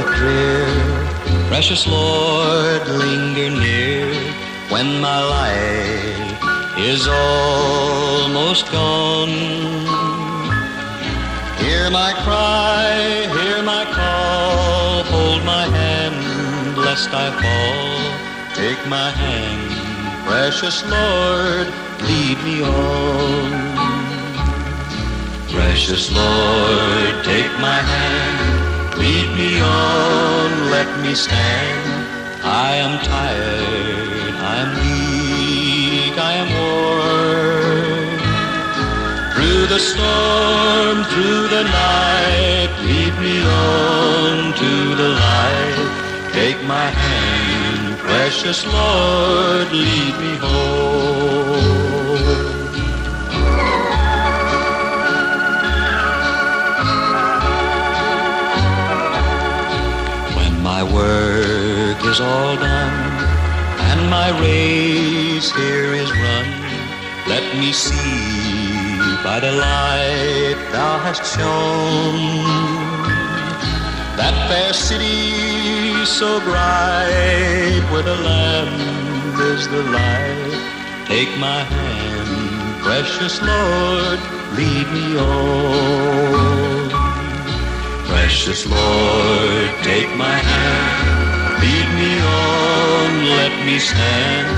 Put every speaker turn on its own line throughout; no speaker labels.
Sabbath drear, precious Lord, linger near when my life is almost gone. Hear my cry, hear my call, hold my hand lest I fall. Take my hand, precious Lord, lead me on. Precious Lord, take my hand, lead me on, let me stand. I am tired, I am weak, I am worn. Through the storm, through the night, lead me on to the light. Take my hand, precious Lord, lead me home. When my work is all done and my race here is run, let me see by the light thou hast shown that fair city so bright, where the Lamb is the light. Take my hand, precious Lord, lead me on. Precious Lord, take my hand, lead me on, let me stand.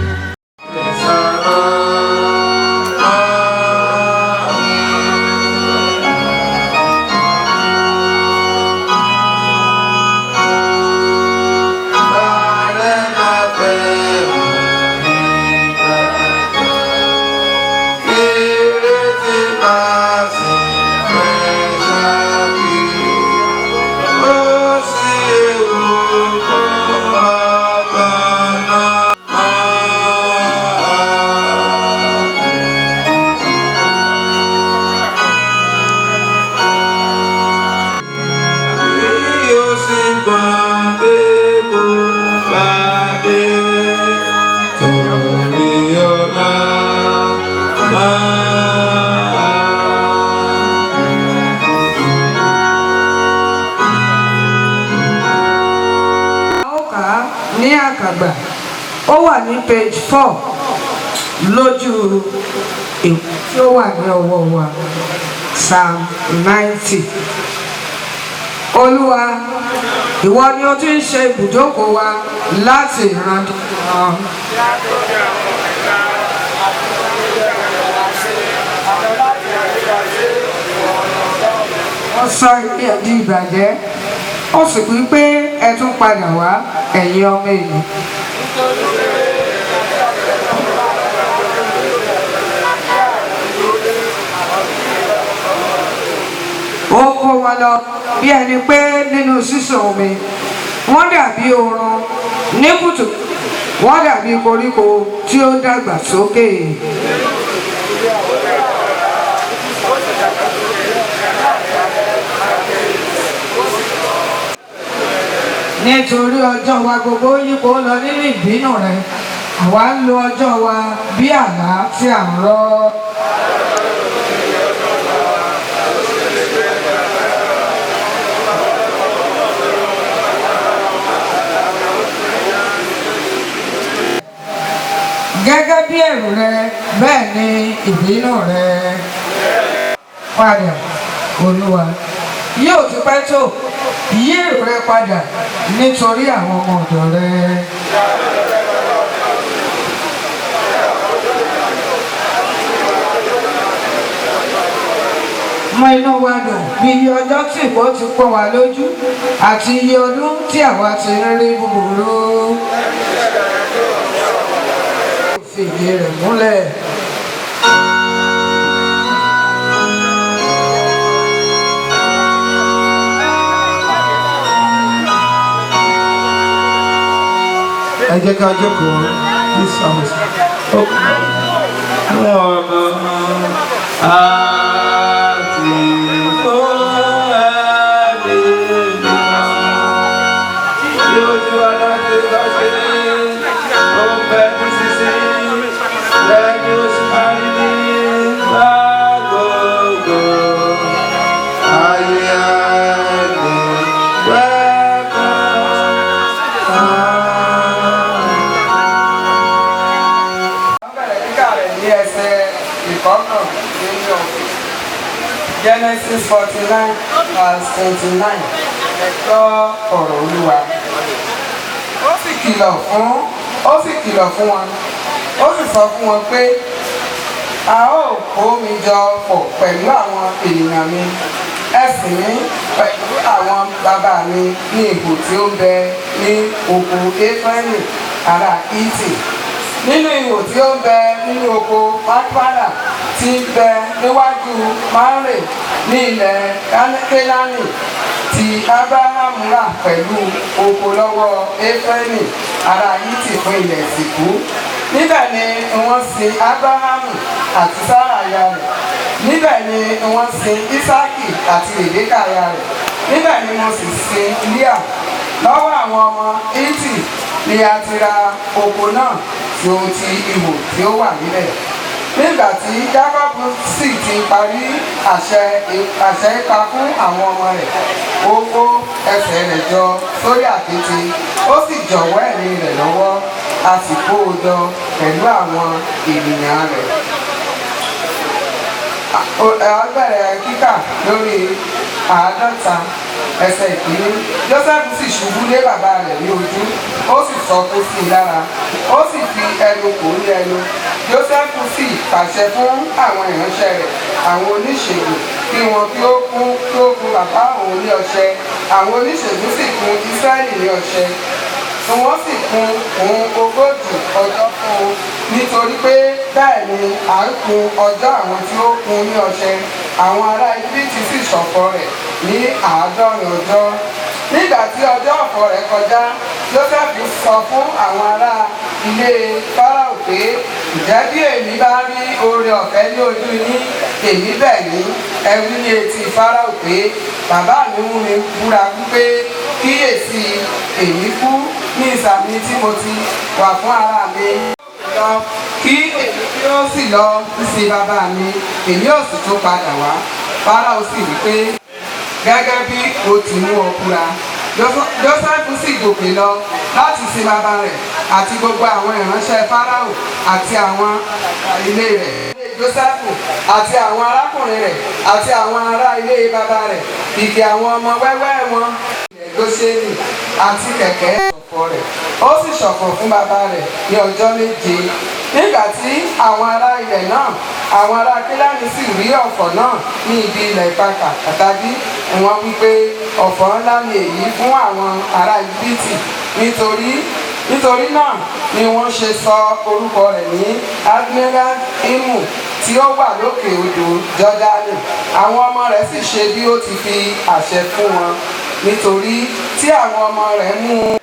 Ní àkàgbà ó wà ní page 4 lójú ìwé tí ó wà ní ọwọ́ wa, Psalm 90. Olúwa, ìwọ ni ó ti ń ṣe ibùjókòó wa láti ìran dé ìran. Wọ́n sọ ilé ẹ̀ di ìbàjẹ́, ó sì wí pé ẹ tún padà wá, ẹ̀yin ọmọ ènìyàn. Ó kó wọn lọ bí ẹni pé nínú sísàn omi, wọ́n dàbí oorun ní kùtù, wọ́n dàbí koríko tí ó dàgbà sókè. Nítorí ọjọ́ wa gbogbo yípo lọ nínú ìbínú rẹ, àwa ń lo ọjọ́ wa bí àlá tí à ń rọ́. Gẹ́gẹ́ bí ẹ̀rù rẹ, bẹ́ẹ̀ ni ìbínú rẹ. Padà, Olúwa, yóò ti pẹ́ tó, yí èrò rẹ padà nítorí àwọn ọmọ ọ̀dọ̀ rẹ. Mọ inú wa dùn bí iye ọjọ́ tí ìwọ ti pọ́n wa lójú àti iye ọdún tí àwa ti ń rí búburú. Fìdí rẹ̀ múlẹ̀.
Ẹ jẹ́ ká jókòó ní sọ́mùs. Welcome.
Genesis 49 verse 29. Ẹ̀kọ́ ọ̀rọ̀ Olúwa. Ó sì kìlọ̀ fún wọn. Ó sì sọ fún wọn pé a ó kó mi jọ pọ̀ pẹ̀lú àwọn ènìyàn mi. Ẹ sìn mí pẹ̀lú àwọn bàbá mi ní ipò tí ó ń bẹ ní oko Éfráímù ará Hítì, nínú ihò tí ó ń bẹ nínú oko Makpala tí ń bẹ níwájú Mamre ní ilẹ̀ Kénáánì tí Ábúráhámù rà pẹ̀lú oko lọ́wọ́ Éfráímù ará Hítì fún ilẹ̀ ìsìnkú. Níbẹ̀ ni wọ́n sin Ábúráhámù àti Sárà aya rẹ̀. Níbẹ̀ ni wọ́n sin Ísákì àti Rèbékà aya rẹ̀. Níbẹ̀ ni wọ́n sì sin Líà. Lọ́wọ́ àwọn ọmọ Hítì ni a ti ra oko náà tí ó ti ihò tí ó wà nílẹ̀. Nígbà tí Jákọ́bù sì ti parí àṣẹ ipa fún àwọn ọmọ rẹ̀, ó kó ẹsẹ̀ rẹ̀ jọ sórí àkéte, ó sì jọ̀wọ́ ẹ̀mí rẹ̀ lọ́wọ́, a sì kó o jọ pẹ̀lú àwọn ènìyàn rẹ̀. Bẹ̀rẹ̀ kíkà lórí 50 ẹsẹ̀ ìkíní. Jósẹ́fù sì ṣubú lé bàbá rẹ̀ ní ojú, ó sì sọkún sí i lára, ó sì fi ẹnu kò ní ẹnu. Jósẹ́fù sì pàṣẹ fún àwọn ìránṣẹ́ rẹ̀, àwọn oníṣègùn, kí wọn kí ó kún bàbá òun ní ọṣẹ. Àwọn oníṣègùn sì kún Ísírẹ́lì ní ọṣẹ. Tí wọ́n sì kún òun 40 ọjọ́ fún un, nítorí pé bẹ́ẹ̀ ni à ń kun ọjọ́ àwọn tí ó kún ní ọṣẹ. Àwọn ará Íjíbítì sì ṣọ̀fọ̀ rẹ̀ ní 70 ọjọ́. Nígbà tí ọjọ́ ọ̀fọ̀ rẹ̀ kọjá, Jósẹ́fù sọ fún àwọn ará ilé Fáráò pé, ǹjẹ́ bí èmi bá rí oore ọ̀fẹ́ ní ojú yín, èmi bẹ̀ yín, ẹ wí ní etí Fáráò pé bàbá mi mú mi búra wípé kíyèsí èmi kú ní ìsàmì tí mo ti wà fún ara mi lọ, kí èmi kí ó sì lọ sí bàbá mi, èmi ò sì tún padà wá. Fáráò sì wí pé gẹ́gẹ́ bí o ti mú ọ búra. Jósẹ́fù sì gòkè lọ láti sin bàbá rẹ̀ àti gbogbo àwọn ìránṣẹ́ Fáráò àti àwọn ilé rẹ̀. Jósẹ́fù àti àwọn arákùnrin rẹ̀ àti àwọn ará ilé bàbá rẹ̀, ìgbì àwọn ọmọ wẹ́wẹ́ wọn Góṣẹ́nì àti kẹ̀kẹ́ ṣọ̀fọ̀ rẹ̀. Ó sì ṣọ̀fọ̀ fún bàbá rẹ̀ ní ọjọ́ 7. Nígbà tí àwọn ará ilẹ̀ náà, àwọn ará Kénáánì sì rí ọ̀fọ̀ náà ní ibi ilẹ̀ ìpakà àtàbí, wọ́n wí pé ọ̀fọ̀ ńlá ni èyí fún àwọn ará Íjíbítì. Nítorí náà ni wọ́n ṣe sọ orúkọ rẹ̀ ní Admiramu, tí ó wà lókè odò Jọ́dánì. Àwọn ọmọ rẹ̀ sì ṣe bí ó ti fi àṣẹ fún wọn, nítorí tí àwọn ọmọ rẹ̀ mú un.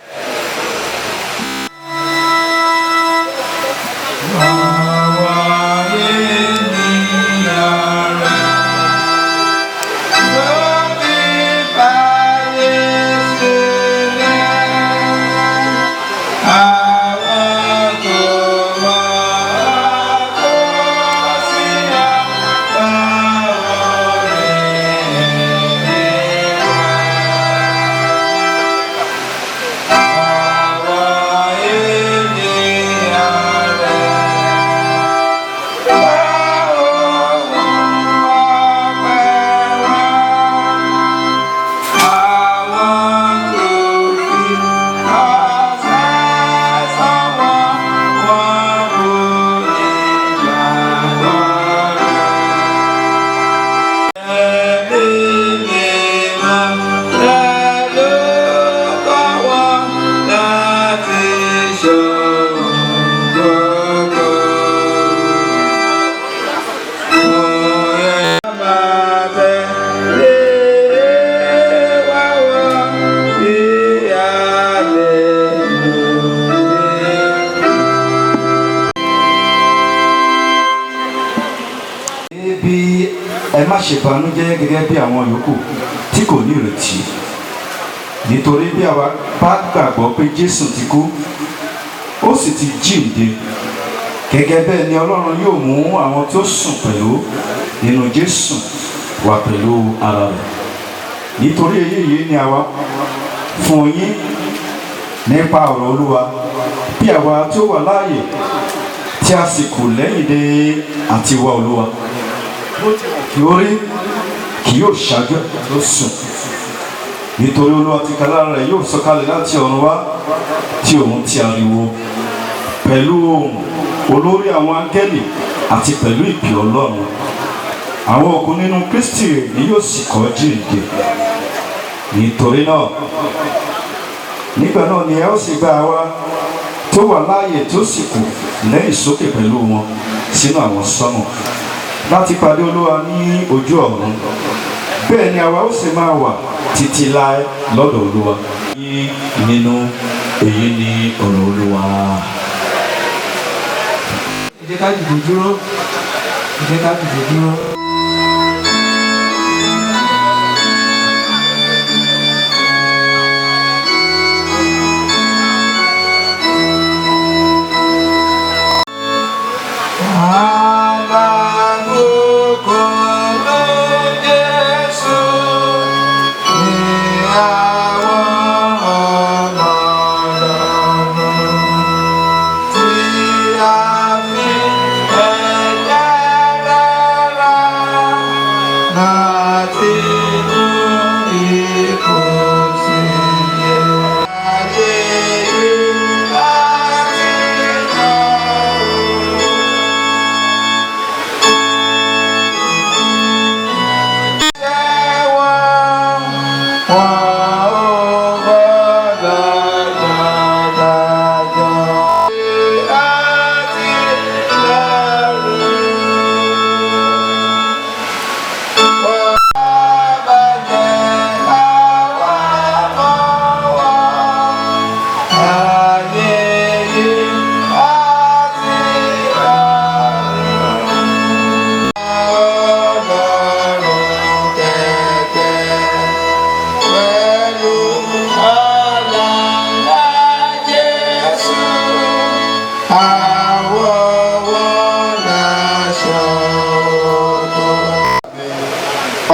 Ẹ má ṣe bànújẹ́ gẹ́gẹ́ bí àwọn yòókù tí kò ní ìrètí, nítorí bí àwa bá gbàgbọ́ pé Jésù ti kú ó sì ti jíǹde, gẹ́gẹ́ bẹ́ẹ̀ ni Ọlọ́run yóò mú àwọn tí ó sùn pẹ̀lú nínú Jésù wá pẹ̀lú ara rẹ̀. Nítorí èyí ni àwa fún yín nípa ọ̀rọ̀ Olúwa, bí àwa tí ó wà láàyè tí a sì kù lẹ́yìn dé àti wá Olúwa. Bó ti wù kí ó rí, kì yóò ṣáájú ló sùn nítorí Olúwa tìkálára rẹ̀ yóò sọ̀kalẹ̀ láti ọ̀run wá tí òun ti ariwo pẹ̀lú ohùn olórí àwọn áńgẹ́lì àti pẹ̀lú ìpè Ọlọ́run. Àwọn òkú nínú Kristi ni yóò sì kọ́ jíǹde. Nítorí náà nígbà náà ni ẹ ó sì gba àwa tó wà láàyè tó sì kù lẹ́yìn sókè pẹ̀lú wọn sínú àwọn sánmọ̀ láti pàdé Olúwa ní ojú ọ̀run. Bẹ́ẹ̀ ni àwa ó sì máa wà títí láé lọ́dọ̀ Olúwa. Nínú èyí ni ọ̀rọ̀ Olúwa.
Ẹ jẹ́ ká dìde dúró. Ẹ jẹ́ ká dìde dúró.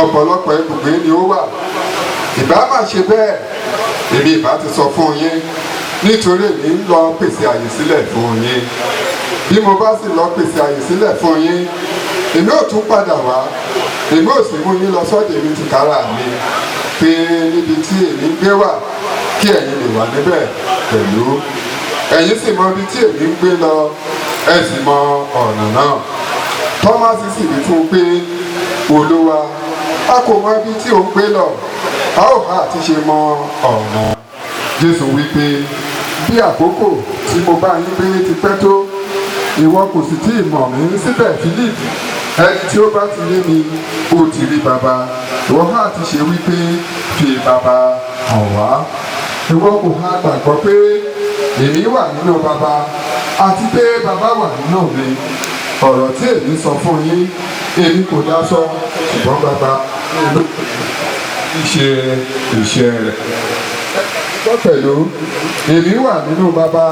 Ọ̀pọ̀lọpọ̀ ibùgbé ni ó wà. Ìbá má ṣe bẹ́ẹ̀ èmi ìbá ti sọ fún yín nítorí èmi ń lọ pèsè àyè sílẹ̀ fún yín. Bí mo bá sì lọ pèsè àyè sílẹ̀ fún yín èmi ò tún padà wá èmi ò sì mú yín lọ sọ́dọ̀ èmi tìkára mi pé níbi tí èmi ń gbé wà kí ẹ̀yin lè wà níbẹ̀ pẹ̀lú. Ẹ̀yin sì mọ ibi tí èmi ń gbé lọ ẹ sì mọ ọ̀nà náà. Tọ́másì sì wí fún un pé Olúwa a kò mọ ibi tí ò ń gbé lọ a ó hà ti ṣe mọ ọ̀nà. Jésù wí pé bí àkókò tí mo bá yín gbé ti pẹ́ tó ìwọ kò sì tí ì mọ̀ mí síbẹ̀ Philip ẹni tí ó bá ti rí mi ó ti rí bàbá. Ìwọ hà ti ṣe wí pé fi bàbá hàn wá. Ìwọ kò hà gbàgbọ́ pé èmi wà nínú bàbá àti pé bàbá wà nínú mi. Ọ̀rọ̀ tí èmi sọ fún yín èmi kò dá sọ ṣùgbọ́n bàbá ló ṣe iṣẹ́ rẹ̀. Gbọ́ pẹ̀lú èmi wà nínú bàbá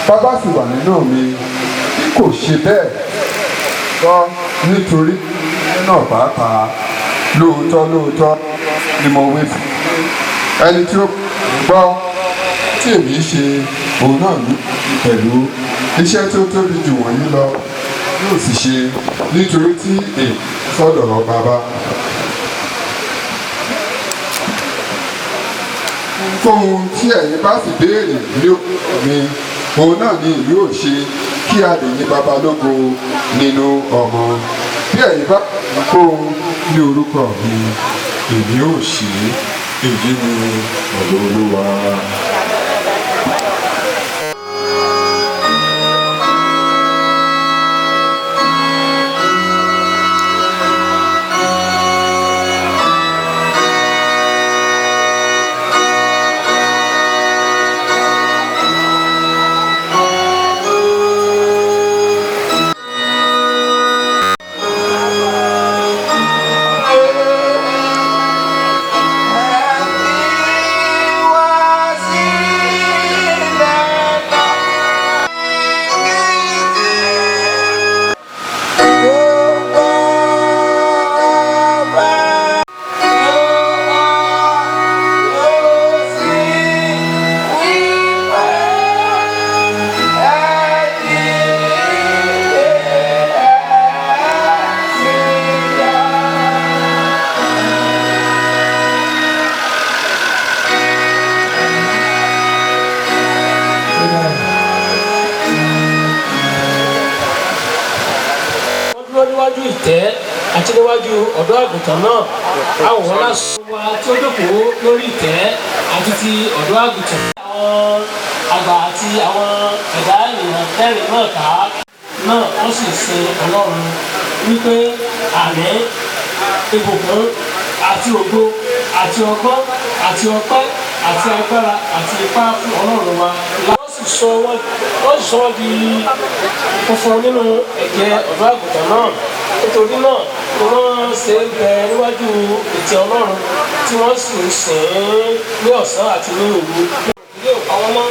bàbá sì wà nínú mi. Bí kò ṣe bẹ́ẹ̀ gbọ́ nítorí náà pàápàá lóòótọ́ ni mo wí fún ẹni tí ó gbọ́ tí èmi ṣe òun náà ní pẹ̀lú iṣẹ́ tí ó tóbi jù wọ̀nyí lọ yóò sì ṣe nítorí tí èmi sọ́dọ̀ bàbá. Fóun tí ẹ̀yin bá sì béèrè ní mi òun náà ni èmi ò ṣe kí a lè yìn bàbá lógo nínú ọmọ. Bí ẹ̀yin bá fóun ní orúkọ mi èmi ò ṣe èyí ni ọ̀dọ̀ Olúwa.
See
ìtẹ́ àti níwájú ọ̀dọ́ àgùntàn náà àwòrán lásán wa tí ó jókòó lórí ìtẹ́ àti ti ọ̀dọ́ àgùntàn. àwọn àgbà àti àwọn ẹ̀dá ènìyàn mẹ́rin náà ká náà wọ́n sì sin Ọlọ́run wípé àmín, ìbùkún àti ògo àti ọgbọ́n àti ọpẹ́ àti agbára àti ipá fún Ọlọ́run wa. wọ́n sì sọ wọ́n di funfun nínú ẹ̀jẹ̀ ọ̀dọ́ àgùntàn náà. nítorí náà ni wọ́n ṣe ń bẹ níwájú ìtẹ́ Ọlọ́run tí wọ́n sì ń sìn ín ní ọ̀sán àti ní òru. ilé ò pa wọ́n mọ́,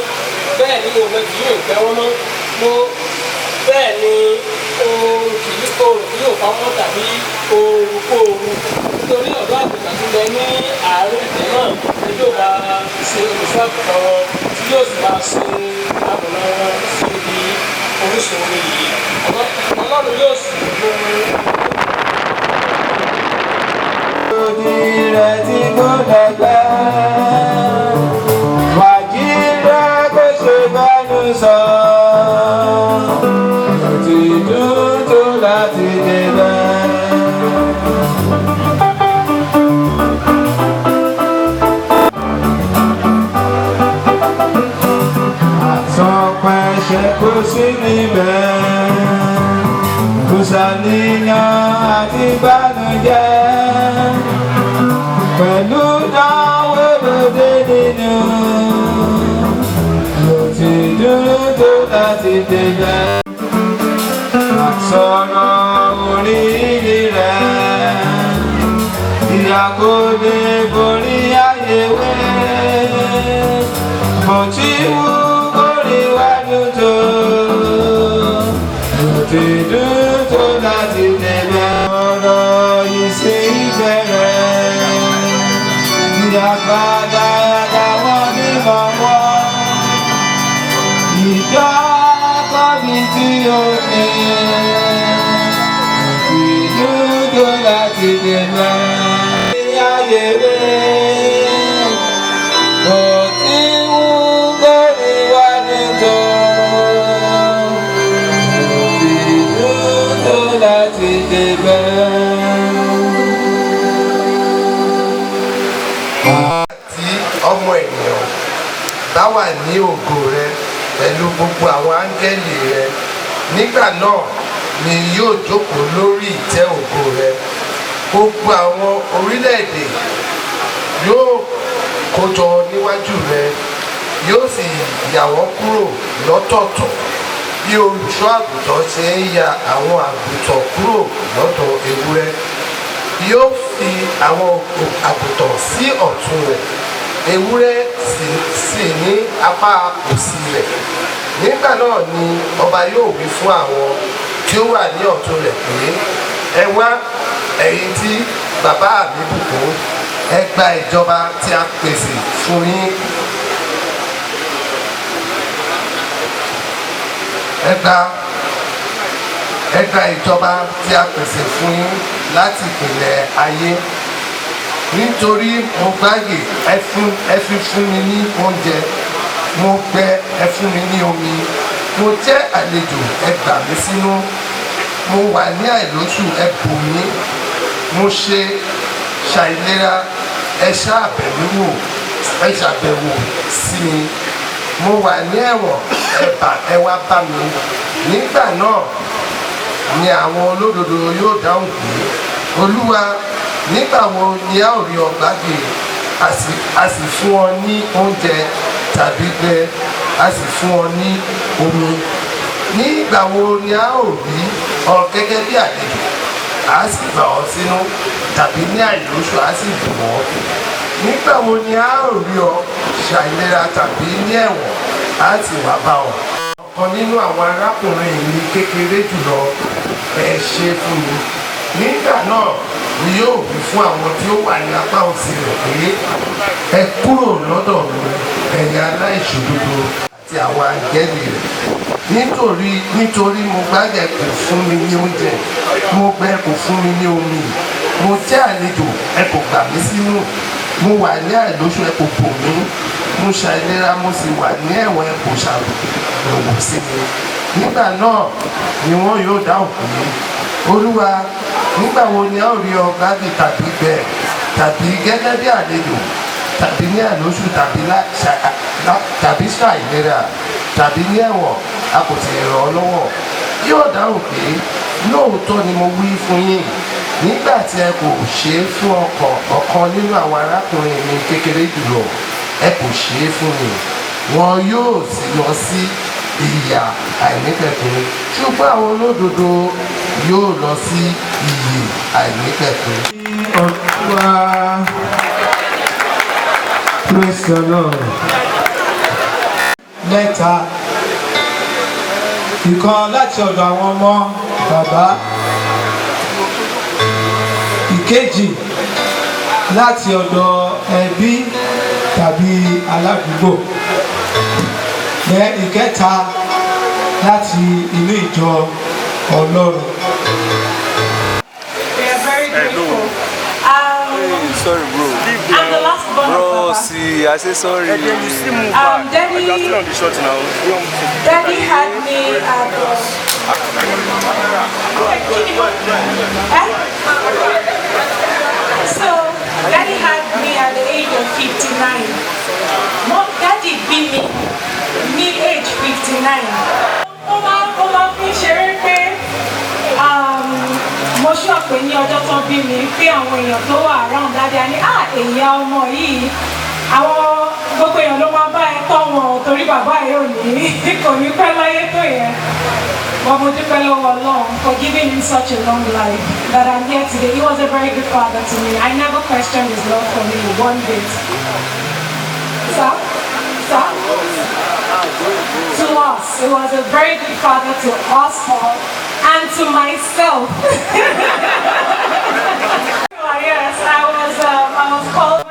bẹ́ẹ̀ ni òun kì yóò gbẹ wọ́n mọ́, bẹ́ẹ̀ ni oòrùn kì yóò pa wọ́n tàbí oòrùn kóòrùn. nítorí ọ̀dọ́ àgùntàn tó lẹ ní àárín ìtẹ́ náà ni yóò bá ṣe olùṣọ́ àgùntàn wọn tí yóò sì máa ṣe àbùnà wọn sí ibi orísun omi yìí. Ọlọ́run yóò sì mú
Odi rẹ̀ tí kò dẹ̀gbẹ́, wàjíra kò ṣe bẹ́nu sọ, ti dúdú láti débẹ̀. Àtọ̀pẹ̀ṣẹ̀ kò sí níbẹ̀, kò sàníyàn àti ìbànújẹ́, pẹ̀lú dáwọ́ lóde nínú, ló ti dúró tó láti débẹ̀. Àsọ̀rọ̀ orí rẹ̀, ìyà kò lè borí ayé wẹ́, bó ti wù kórè wájú tó, ló ti dúró tó láti débẹ̀. Ọ̀rọ̀ yìí sí ìbẹ̀rẹ̀, ìyàgbádá làwọn mímọ́ wọn, ìjọ kọ́bí tí ó ní, ìdúdú láti dènà ayé rẹ̀, kò tí wú kórè wá nítò, ìdúdú láti dènà.
Ọmọ ènìyàn bá wà ní ògo rẹ pẹ̀lú gbogbo àwọn áńgẹ́lì rẹ, nígbà náà ni yóò jókòó lórí ìtẹ́ ògo rẹ. Gbogbo àwọn orílẹ̀-èdè yóò kójọ níwájú rẹ, yóò sì yà wọ́n kúrò lọ́tọ̀ọ̀tọ̀ bí olùṣọ́ àgùntàn ṣe ń ya àwọn àgùntàn kúrò lọ́dọ̀ ewúrẹ́. Yóò fi àwọn àgùntàn sí ọ̀tún rẹ̀, ewúrẹ́ sì ní apá òsì rẹ̀. Nígbà náà ni ọba yóò wí fún àwọn tí ó wà ní ọ̀tún rẹ̀ pé, ẹ wá, ẹ̀yin tí bàbá mi bùkún, ẹ gba ìjọba tí a pèsè fún yín. Ẹ gba ìjọba tí a pèsè fún yín láti ìpìlẹ̀ ayé. Nítorí mo gbáyè, ẹ fi fún mi ní oúnjẹ, mo gbẹ, ẹ fún mi ní omi, mo jẹ́ àlejò, ẹ gbà mí sínú, mo wà ní àìlóṣù, ẹ bò mí, mo ṣe ṣàìlera, ẹ ṣàbẹ̀wò sí mi, mo wà ní ẹ̀wọ̀n, ẹ wá bá mi. Nígbà náà ni àwọn olódodo yóò dáhùn pé, Olúwa, nígbà wo ni a ó rí ọ gbàgbé, a sì fún ọ ní oúnjẹ tàbí gbẹ, a sì fún ọ ní omi? Nígbà wo ni a ó rí ọ gẹ́gẹ́ bí àlejò, a sì gbà ọ sínú, tàbí ní àìlóṣù a sì bù ọ́? Nígbà wo ni a ó rí ọ ṣàìlera tàbí ní ẹ̀wọ̀n, a sì wá bá ọ? Ọ̀kan nínú àwọn arákùnrin mi kékeré jùlọ, ẹ ṣe fún mi. Nígbà náà ni yóò wí fún àwọn tí ó wà ní apá òsì rẹ̀ pé, ẹ kúrò lọ́dọ̀ mi, ẹ̀yin aláìṣòdodo àti àwọn áńgẹ́lì rẹ̀. Nítorí mo gbáyè, kò fún mi ní oúnjẹ, mo gbẹ, kò fún mi ní omi, mo jẹ́ àlejò, ẹ kò gbà mí sínú, mo wà ní àìlóṣù, ẹ kò bò mí, mo ṣàìlera, mo sì wà ní ẹ̀wọ̀n, ẹ kò ṣàbẹ̀wò sí mi. Nígbà náà ni wọ́n yóò dáhùn pé, olúwa nígbà wo ni a ó rí ọ gbádùn tàbí bẹ́ẹ̀ tàbí gẹ́gẹ́ bí àlejò tàbí ní àlóṣù tàbí ṣàìlera tàbí ní ẹ̀wọ̀n a kò sì ràn ọ́ lọ́wọ́ yóò dáhùn pé lóòótọ́ ni mo wí fún yín nígbà tí ẹ kò ṣe é fún ọ̀kan nínú àwọn arákùnrin mi kékeré jùlọ ẹ kò ṣe é fún mi wọn yóò sì lọ sí ìyà àìnípẹ̀kun ṣùgbọ́n àwọn olódodo yóò lọ sí ìyè àìnípẹ̀kun.
Olúwa, praise the Lord. Lẹ́tà ìkan láti ọ̀dọ̀ àwọn ọmọ bàbá, ìkejì láti ọ̀dọ̀ ẹbí tàbí aládùúgbò, ìkẹta láti inú ìjọ Ọlọ́run.
We are very grateful.
Sorry, bro.
I'm the last born of
Bro,
Papa.
see, I say sorry.
Daddy had me at So, Daddy had me at the age of 59. Mom, Daddy beat me age 59. Oma fi ṣeré pé mo ṣọ́ pé ní ọjọ́ tó bí mi pé àwọn èèyàn tó wà around Daddy á ní èèyàn ọmọ yìí àwọn gbogbo èèyàn ló máa bá ẹ tọ́ wọn torí bàbá ẹ ò ní kò ní pẹ́ láyé tó yẹn. But mo dúpẹ́ lọ́wọ́ Ọlọ́run for giving him such a long life that I'm here today. He was a very good father to me. I never questioned his love for me one bit. Sir? To us, he was a very good father to us all and to myself. Yes, I was called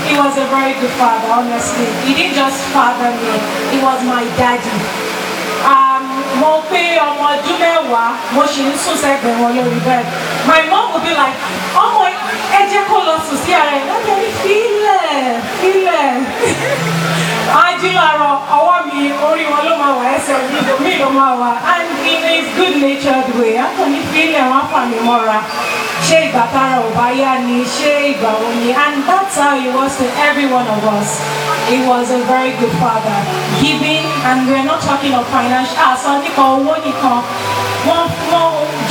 he was a very good father, honestly. He didn't just father me, he was my daddy. Mo pé ọmọ ọdún mẹ́wàá mo ṣì ń sùn sẹ́gbẹ̀ẹ́ wọn lórí bed. My mom would be like, ọmọ ẹ jẹ́ kó lọ sùn sí ara ẹ̀ lọ́dọ̀ ní fílẹ̀. Ajílárọ̀ ọwọ́ mi orí wọn ló máa wà ẹsẹ̀ mi ló máa wà and in his good natured way akọni fílẹ̀ wọn fà mí mọ́ra. Ṣé ìgbà tára ò bá yá ni ṣé ìgbà wo ni and that's how he was to every one of us. He was a very good father, giving, and we're not talking of financial,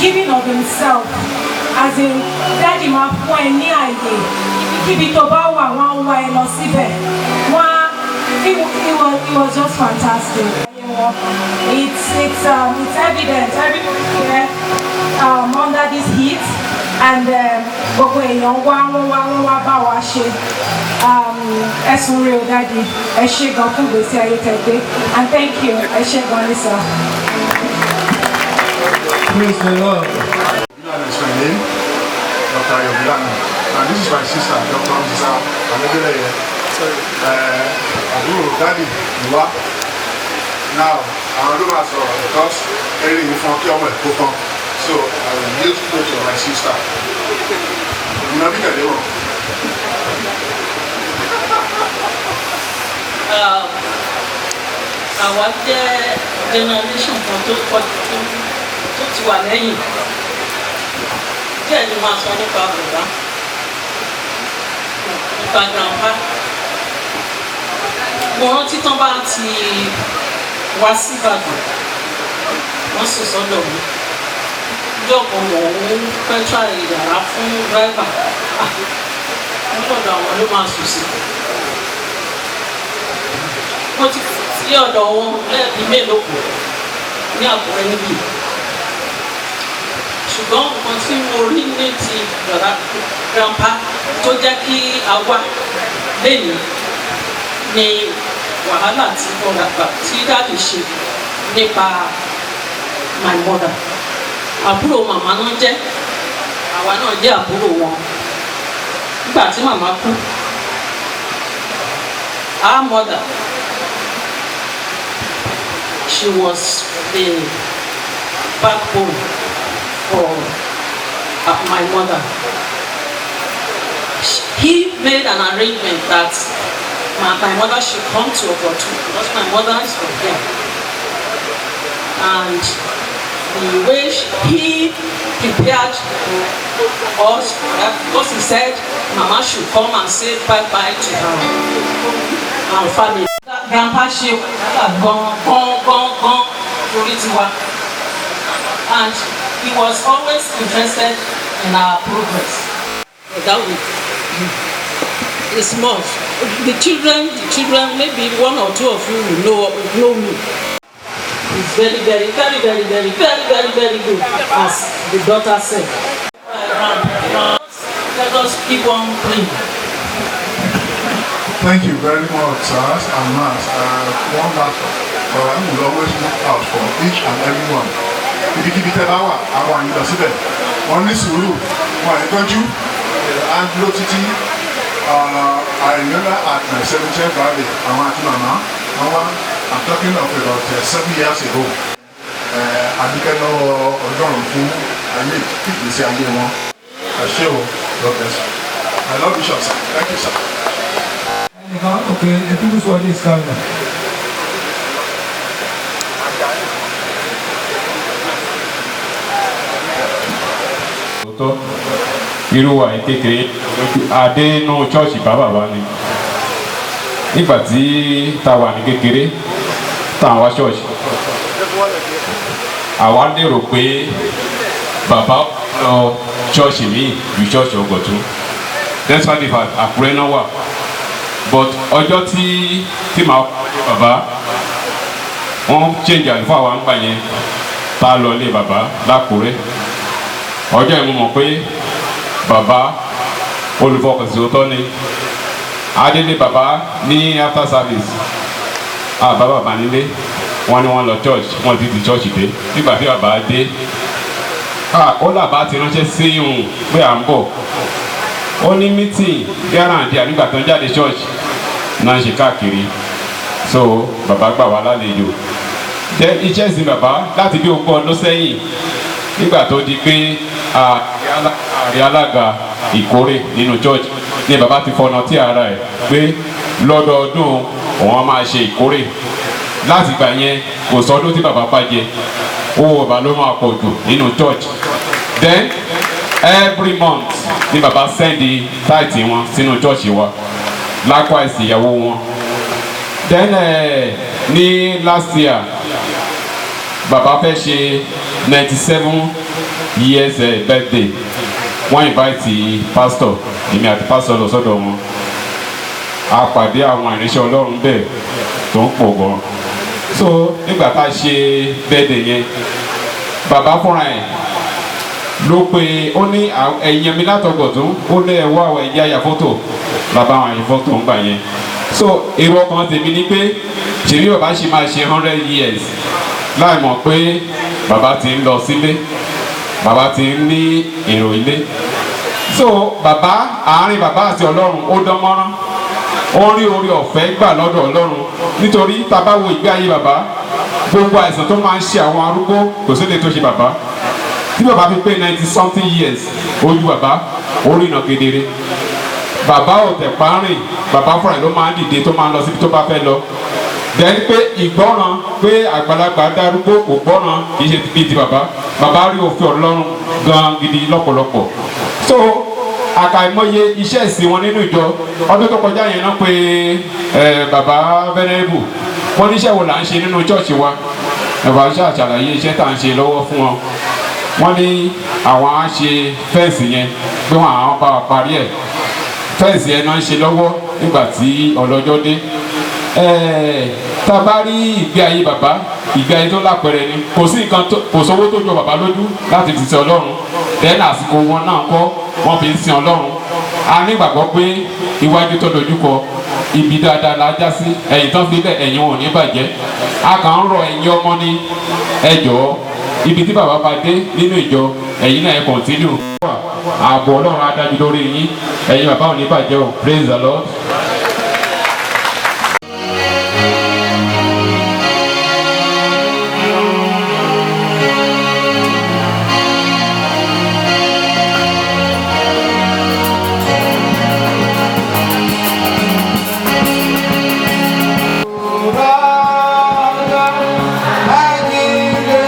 giving of himself, as in, Daddy ma fún ẹ ní àyè, kíbi tó bá wà wọ́n wá ẹ lọ síbẹ̀. It was just fantastic. It's evident everywhere under this heat, and gbogbo èèyàn wá bá wa ṣe. Ẹ̀sùn rẹ̀ ò Daddy, ẹ ṣé gan fún gbèsè ayé tẹ̀gbé, and thank you, ẹ ṣé gan ní sir.
Praise the Lord.
Bilal is my name, Dr. Ayobilana, and this is my sister, Dr. Misa Amedeleye. Àbúrò Daddy Ìwá. Now, àwọn ló máa sọ̀rọ̀ because ẹ̀rí mi fún kí ọmọ ẹ̀ kó tán. So, I will yield to my sister. Ìmọ̀ bí kẹ̀lé wọ̀.
Àwa jẹ́ generation kan tó ti wà lẹ́yìn. Díẹ̀ ni máa sọ nípa bàbá, nípa grandpa. Mo rántí tán bá ti wá sí Ìbàdàn, wọ́n sì sọ́dọ̀ mi. Ìjọ kan mọ̀ ń pẹ́trà ìyàrá fún dráìvà. Nígbàdàn àwọn ló máa sùn sí. Mo ti sí ọ̀dọ̀ wọn lẹ́ẹ̀bí mélòó kù ní Àkúrẹ́ níbí. Ṣùgbọ́n nǹkan tí mo rí ní ti bàbá grandpa tó jẹ́ kí a wá lẹ́yìn ni wàhálà tí wọ́n gbà tí Daddy ṣe nípa my mother. Àbúrò màmá náà jẹ́, àwa náà jẹ́ àbúrò wọn. Nígbà tí màmá kú, our mother, she was the backbone for my mother. He made an arrangement that my mother should come to Obotu because my mother is from here. and the way he prepared us, because he said Mama should come and say bye-bye to our family. Grandpa ṣe gan lórí tiwa, and he was always interested in our progress. That way, it's much. The children, maybe one or two of you will know me. It's very good, as the daughter said. Let us keep on praying.
Thank you very much, sirs and ma'ams. One last one. I will always look out for each and every one. Ibikíbi tẹ́ bá wà, àwọn àyìn lọ síbẹ̀. Wọ́n ní sùúrù, wọ́n àyìn tọ́jú, à ń dúró títí. I remember at my 70th birthday, àwọn àti màmá, wọ́n wá, I'm talking of about 7 years ago. Adúkẹ́ lọ́wọ́ Ọlọ́run fún ayé ìgbésí ayé wọn. Ẹ ṣé o, God bless you. I love you, sir. Thank you, sir.
Okay, the people's word is coming.
Irú wa kékeré adé nù ṣọ́ọ̀ṣì bàbá wa ni nígbà tí ta wà ní kékeré tá à ń wá ṣọ́ọ̀ṣì àwa lérò pé bàbá lọ ṣọ́ọ̀ṣì míì ju ṣọ́ọ̀ṣì Ọ̀gọ̀tún despite the fact Àkúrẹ́ náà wà but ọjọ́ tí màá bàbá wọ́n change àlùfáà wa ń gbà yẹn tá a lọ lé bàbá l'Ákúrẹ́ ọjọ́ yẹn mo mọ̀ pé bàbá olùfọkànsìn òótọ́ ni adélé bàbá ní after service àbá bàbá nílé wọ́n ní wọ́n lọ church wọ́n ti church dé nígbà tí bàbá dé ó làbá ti ránṣẹ́ sí òun pé à ń bọ̀ ó ní meeting guarantee nígbà tó ń jáde church náà ń ṣe káàkiri so bàbá gbà wá lálejò jẹ́ iṣẹ́ ìsìn bàbá láti bí ogún ọdún sẹ́yìn nígbà tó di pé ààrẹ alága ìkórè nínú church ní bàbá ti fọ̀nà tí ara ẹ̀ pé lọ́dọọdún òun máa ṣe ìkórè láti gbà yẹn kò sọdún tí bàbá bàjẹ́ owó bàbá ló máa pọ̀ jù nínú church then every month ní bàbá sẹ́ndì táìtì wọn sínú church wa likewise ìyàwó wọn then ní last year bàbá fẹ́ ṣe 97 years birthday wọ́n invite pastor èmi àti pastor lọ sọ́dọ̀ wọn a pàdé àwọn ìránṣẹ́ Ọlọ́run bẹ́ẹ̀ tó ń pọ̀ gan so nígbà tá a ṣe birthday yẹn bàbá fúnra ẹ̀ ló pe ó ní ẹ̀yìn mi látọ̀gọ̀tún ó lé ẹ̀wọ́ àwọn ẹ̀yà àyà fọ́tò bàbá àwọn àyà fọ́tò ń gbà yẹn so èrò ọkàn tèmi ni pé ṣèbí bàbá ṣe máa ṣe 100 years láì mọ̀ pé bàbá ti ń lọ sílé bàbá ti ń ní èrò ilé so bàbá àárín bàbá àti Ọlọ́run ó dán mọ́rán ó rí orí ọ̀fẹ́ gbà lọ́dọ̀ Ọlọ́run nítorí tá a bá wo ìgbé ayé bàbá gbogbo àìsàn tó máa ń ṣe àwọn arúgbó kò sí lè tó ṣe bàbá tí bàbá fi pé 90 something years ojú bàbá orí ìnà kedere bàbá ò tẹ̀ párìn bàbá fúnra ẹ̀ ló máa ń dìde tó máa ń lọ síbi tó bá fẹ́ lọ dẹ́ni pé ìgbọ́ràn pé àgbàlagbà darúgbó kò gbọ́ràn kì í ṣe bíi ti bàbá rí òfin Ọlọ́run gan gidi lọ́pọ̀lọpọ̀ so àkàìmọye iṣẹ́ ìsìn wọn nínú ìjọ ọdún tó kọjá yẹn náà pé bàbá venerable wọn níṣẹ́ wo là ń ṣe nínú church wa bàbá ṣàṣàlàyé iṣẹ́ tá à ń ṣe lọ́wọ́ fún wọn wọ́n ní àwọn á ṣe fẹ́ǹsì yẹn pé wọ́n àwọn bá wa parí ẹ̀ fẹ́ǹsì yẹn náà ń ṣe lọ́wọ́ nígbà tí ọlọ́jọ́ dé tá a bá rí ìgbé ayé bàbá ìgbé ayé tó lápẹẹrẹ ni kò sí nǹkan kò sówó tó jọ bàbá lójú láti fi sin Ọlọ́run then àsìkò wọn náà kọ́ wọ́n fi ń sin Ọlọ́run a nígbàgbọ́ pé iwájú tó dojúkọ ibi dáadáa la já sí ẹ̀yìn tán fi lẹ̀ ẹ̀yìn wọn ò ní bàjẹ́ a kàn ń rọ ẹ̀yin ọmọ ní ẹ jọ̀ọ́ ibi tí bàbá bá dé nínú ìjọ ẹ̀yin náà ẹ kọ̀ntínú ààbò Ọlọ́run á dájú lórí yín ẹ̀yin bàbá ò ní bàjẹ́ o praise the Lord.
I give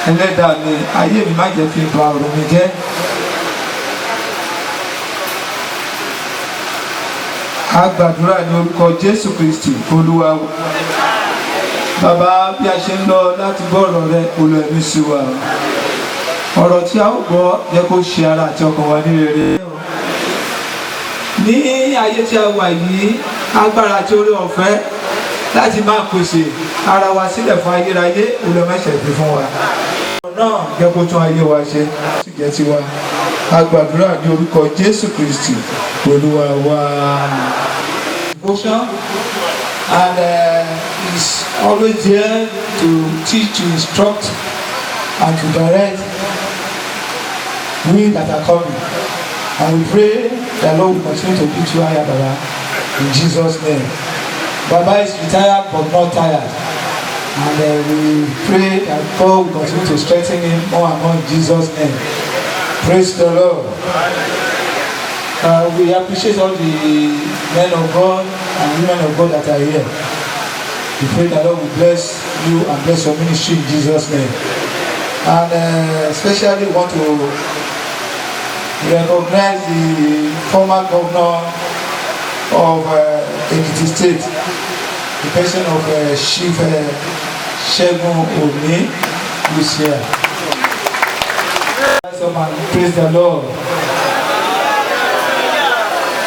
ẹlẹ́dàá mi ayé mi má jẹ́ fi ba ọ̀rọ̀ mi jẹ́. A gbàdúrà ní orúkọ Jésù Kristi Olúwa wa. Bàbá, bí a ṣe ń lọ láti gbọ́ ọ̀rọ̀ rẹ, Olúwa ẹ̀mí sí wa. Ọ̀rọ̀ tí a ó gbọ́ jẹ́ kó ṣe ara àti ọkàn wa ní rere. Ní ayé tí a wà yìí, agbára àti oore ọ̀fẹ́ láti máa pèsè ara wa sílẹ̀ fún ayérayé, Olúwa má ṣe fi fún wa. Ọ̀rọ̀ náà jẹ́ kó tún ayé wa ṣe, sì jẹ́ tiwa. A gbàdúrà ní orúkọ Jésù Kristi Olúwa wa. Devotion, and is always there to teach, to instruct, and to direct we that are coming. And we pray that Lord will continue to beat you higher, Baba, in Jesus' name. Baba is retired but not tired. And we pray that God will continue to strengthen him more and more in Jesus' name. Praise the Lord. We appreciate all the men of God and women of God that are here. We pray that Lord will bless you and bless your ministry in Jesus' name. And especially want to recognize the former governor of Ekiti State, the person of Chief Segun Oni, who is here. Praise the Lord.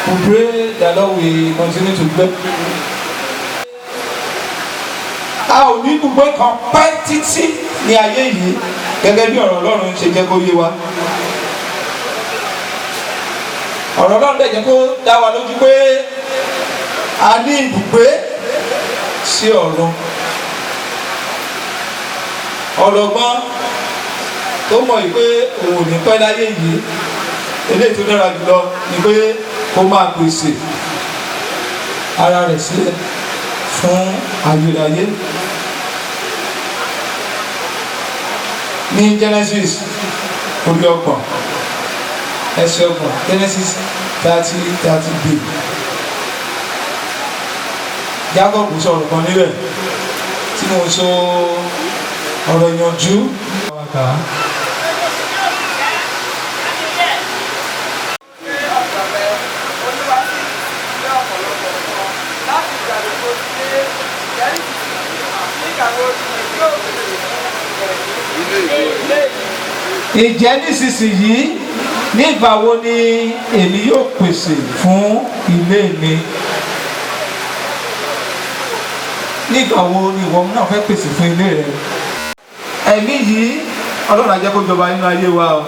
We pray that Lord will continue to bless. A ò ní gbogbo kan pẹ́ títí ní ayé yìí gẹ́gẹ́ bí ọ̀rọ̀ Ọlọ́run ṣe jẹ́ kó yé wa. Ọ̀rọ̀ Ọlọ́run dẹ̀ jẹ́ kó dá wa lójú pé a ní ibùgbé sí ọ̀run. Ọlọ́gbọ́n tó mọ̀ yìí pé òun ò ní pẹ́ láyé yìí, eléyìí tó dára jùlọ ni pé kó máa pèsè ara rẹ̀ sílẹ̀ fún ayérayé. Ní Genesis orí 30, ẹsẹ̀ 30, Genesis 30:30b. Jacob sọ̀rọ̀ kan níbẹ̀ tí mo sọ ọ̀rọ̀ ìyànjú. Ǹjẹ́ nísinsìnyí nígbà wo ni èmi yóò pèsè fún ilé mi? Nígbà wo ni ìwọ náà fẹ́ pèsè fún ilé rẹ? Ẹ̀mí yìí Ọlọ́run á jẹ́ kó jọba nínú ayé wa o.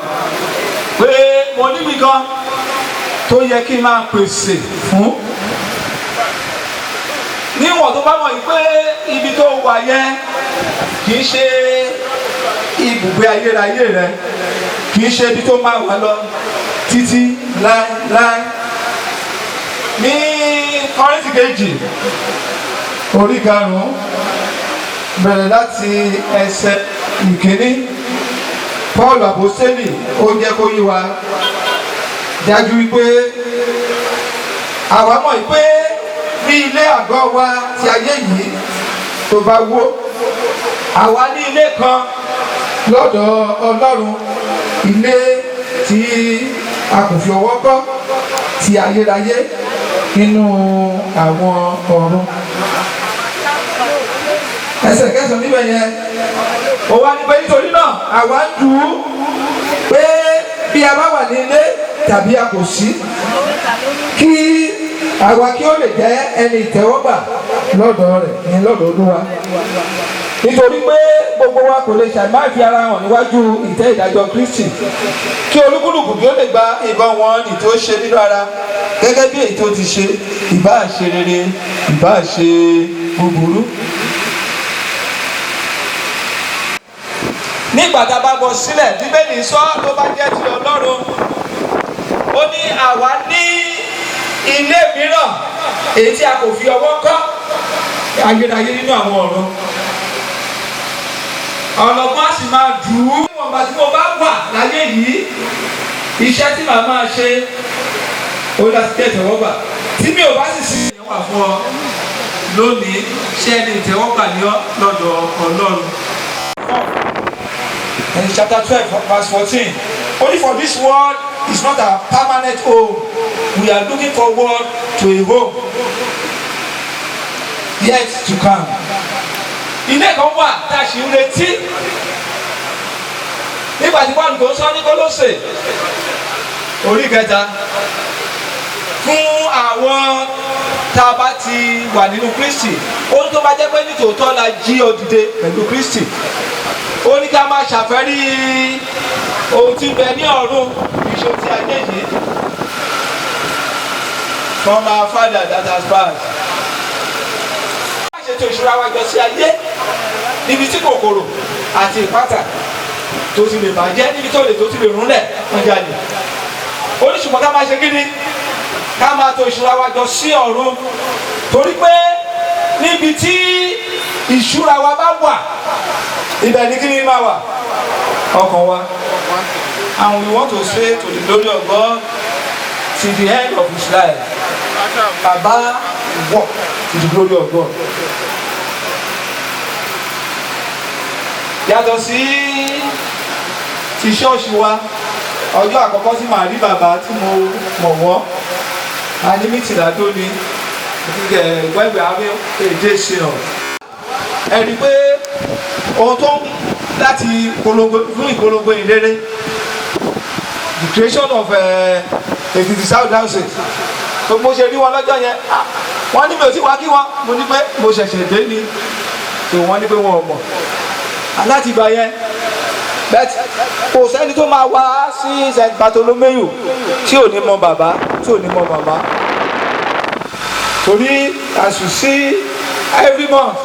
Pé mo níbi kan tó yẹ kí n máa pèsè fún. Níwọ̀n tó bá mọ̀ yìí pé ibi tó wà yẹn kì í ṣe ibùgbé ayérayé rẹ, kì í ṣe ibi tó máa wà lọ títí láéláé. Ní Kọ́ríńtì kejì orí 5 bẹ̀rẹ̀ láti ẹsẹ̀ 1, Paul Apostoli ó jẹ́ kó yé wa dájú wípé àwa mọ̀ pé bí ilé àgọ́ wa ti ayé yìí tó bá wó, àwa ní ilé kan lọ́dọ̀ Ọlọ́run, ilé tí a kò fi ọwọ́ kọ́, ti ayérayé nínú àwọn ọ̀run. Ẹsẹ̀ 9 níbẹ̀ yẹn ó wá ní pé nítorí náà àwa ń dù ú pé bí a bá wà ní ilé tàbí a kò sí, kí àwa kí ó lè jẹ́ ẹni ìtẹ́wọ́gbà lọ́dọ̀ rẹ̀ ní lọ́dọ̀ Olúwa. Nítorí pé gbogbo wa kò lè ṣàìmáà fi ara hàn níwájú ìtẹ́ ìdájọ́ Kristi, kí olúkúlùkù kí ó lè gba ìbọn wọn ní tó ṣe nínú ara gẹ́gẹ́ bí èyí tó ti ṣe, ìbáà ṣe rere ìbáà ṣe búburú. Nígbà tá a bá bọ́ sílẹ̀, Bíbélì sọ tó bá jẹ́ ti Ọlọ́run, ó ní àwa ní ilé mìíràn èyí tí a kò fi ọwọ́ kọ́, ayérayé nínú àwọn ọ̀run. Ọlọ́gbọ́n á sì máa dùn ún. Níwọ̀n bá tí mo bá wà láyé yìí, iṣẹ́ tí màá máa ṣe ó láti jẹ́ ìtẹ́wọ́gbà. Tí mi ò bá sì sí ìyẹ̀wò fún ọ lónìí, ṣé ẹni ìtẹ́wọ́gbà ni ọ́ lọ́dọ̀ Ọlọ́run? in chapter 12 verse 14. Only for this world is not a permanent home. We are looking forward to a home yet to come. Ilé kan wà tá a ṣì ń retí. Nígbà tí Pọ́ọ̀lù tó sọ ní Kólósè orí kẹta fún àwọn tá a bá ti wà nínú Kristi, ó ní tó bá jẹ́ pé nítòótọ́ la jí ọ dìde pẹ̀lú Kristi, ó ní ká máa ṣàfẹ́rí ohun tí ń bẹ ní ọ̀run ìṣó tí a yé yìí. From our Father that has passed. Má ṣètò ìṣúra wa jọ sí ayé níbi tí kòkòrò àti ìpátá tó ti lè bàjẹ́, níbi tó ti lè rúnlẹ̀ wọ́n jáde. Ó ní ṣùgbọ́n ká máa ṣe kíni? Ká máa tò ìṣúra wa jọ sí ọ̀run, torí pé níbi tí ìṣúra wa bá wà ibẹ̀ ní kíni máa wà? Ọkàn wa. And we want to say to the glory of God till the end of his life, Baba walk to the glory of God. Yàtọ̀ sí ti ṣọ́ọ̀ṣì wa, ọjọ́ àkọ́kọ́ tí màá rí bàbá tí mo mọ̀ wọ́n, a ní mítì ládó ni gbẹ́gbẹ́ abẹ́ èdè ṣìnà. Ẹ rí i pé ohun tó ń láti fún ìpolongo ìrere, the creation of Èkìtì South Diocese, tó mo ṣe rí wọn lọ́jọ́ yẹn, wọ́n ní mi ò tí wá kí wọn, mo ní pé mo ṣẹ̀ṣẹ̀ dé ni, tó wọ́n ní pé wọn ò mọ̀. Aláti gbà yẹn, bẹ́ẹ̀ kò sẹ́ni tó máa wá sí St. Bartholomew tí ò ní mọ bàbá, tí ò ní mọ màmá. Torí as you see every month,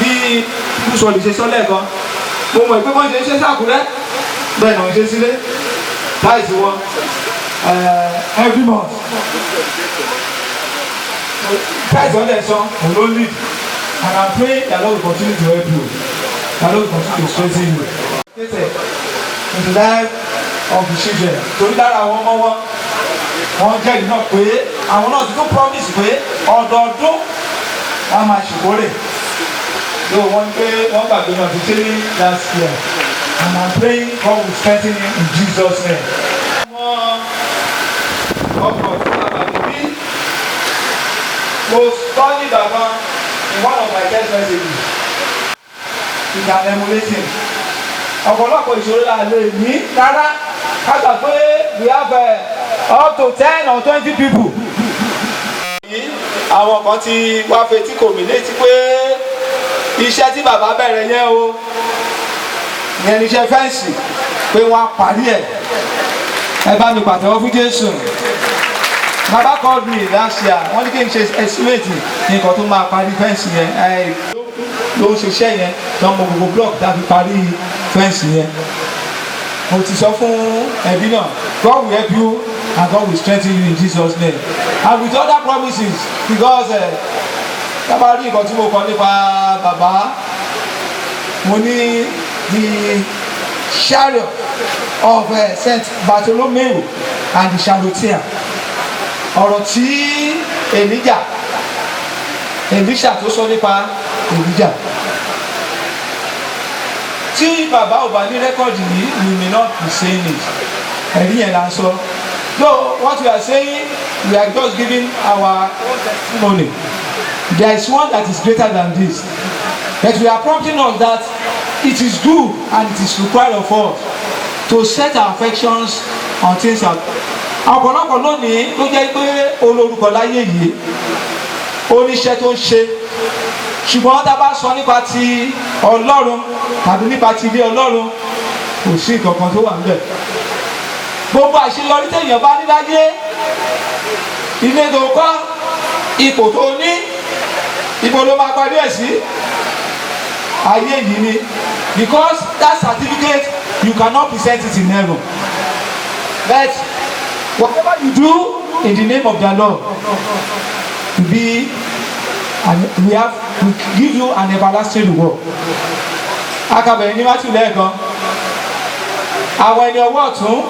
bí bùsọ̀lì ṣe sọ lẹ́ẹ̀kan, mo mọ̀ pé wọ́n ṣe ṣe sàkúrẹ́ bẹ́ẹ̀ náà ṣe sílé láìsí wọn every month. Káìsì ọ̀lẹ̀ sọ òun ló lead, and I pray that Lord will continue to help you, that Lord will continue to strengthen you. In the life of the children, torí lára àwọn ọmọ wọn jẹ́rìí náà pé àwọn náà ti tún promise pé ọdọọdún wọ́n máa ṣèkórè. Yóò wọ́n pé wọ́n gbàgbé náà ti ṣe ní last year, and I'm praying God will strengthen him in Jesus' name. Ọkọ̀ tí a bá mi bí, mo sọ ní bàbá in one of my text messages, you can emulate him. Ọ̀pọ̀lọpọ̀ ìṣòro la lè ní rárá, ká gbà pé we have up to 10 or 20 people. Àwọn kan ti wá fetí kò mí létí pé iṣẹ́ tí bàbá bẹ̀rẹ̀ yẹn o, ìyẹn ní iṣẹ́ fẹ́ǹsì, pé wọ́n á parí ẹ̀. Ẹ bá mi pàtẹ́wọ́ fún Jésù. Bàbá called me last year, wọ́n ní kí n ṣe estimate nǹkan tó máa parí fẹ́ǹsì yẹn. Ló ń ṣiṣẹ́ yẹn, lọ́ mọ gbogbo block tàbí parí fẹ́ǹsì yẹn. Mo ti sọ fún ẹbí náà, God will help you and God will strengthen you in Jesus' name. And with other promises, because tábà rí nǹkan tí mo kọ nípa bàbá, mo ní the chariot of St. Bartholomew and the charioteer. Ọ̀rọ̀ tí Èlíjà tó sọ nípa Èlíjà. Tí bàbá ò bá ní rẹ́kọ̀dì yìí, we may not be saying it. Ẹ̀rí yẹn la sọ. Though what we are saying, we are just giving our testimony. There is one that is greater than this. But we are prompting us that it is good and it is required of us to set our affections on things that. Ọ̀pọ̀lọpọ̀ lónìí ló jẹ́ pé olórúkọ láyé yìí, oníṣẹ́ tó ń ṣe. Ṣùgbọ́n tá a bá sọ nípa ti Ọlọ́run tàbí nípa ti ilé Ọlọ́run, kò sí nǹkan tó wà níbẹ̀. Gbogbo àṣeyọrí téèyàn bá ní láyé, ilé tó kọ́, ipò tó ní, ibo ló máa parí ẹ̀ sí? Ayé yìí ni, because that certificate you cannot present it in heaven. But whatever you do in the name of the Lord, we give you an everlasting reward. Akabẹ̀rẹ̀ ní Matthew lẹ́ẹ̀kan, àwọn ẹni ọwọ́ ọ̀tún